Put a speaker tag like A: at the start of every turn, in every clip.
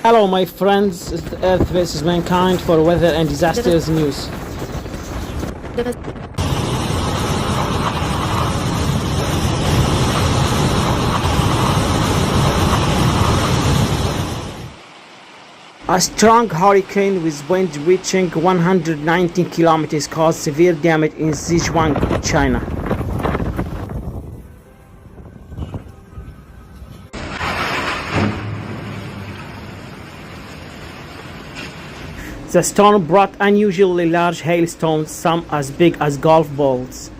A: Hello my friends, it's the Earth vs Mankind for weather and disasters news. A strong hurricane with winds reaching 119 kilometers caused severe damage in Zhejiang, China. The storm brought unusually large hailstones, some as big as golf balls.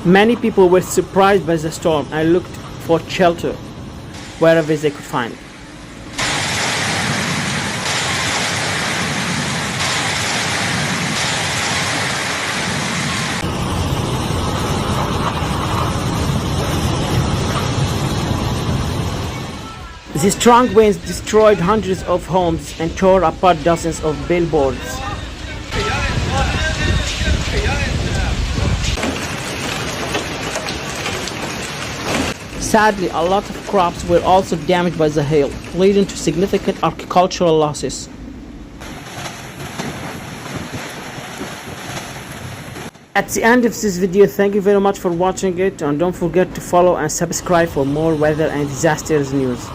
A: Many people were surprised by the storm and looked for shelter wherever they could find it. The strong winds destroyed hundreds of homes and tore apart dozens of billboards. Sadly, a lot of crops were also damaged by the hail, leading to significant agricultural losses. At the end of this video, thank you very much for watching it, and don't forget to follow and subscribe for more weather and disasters news.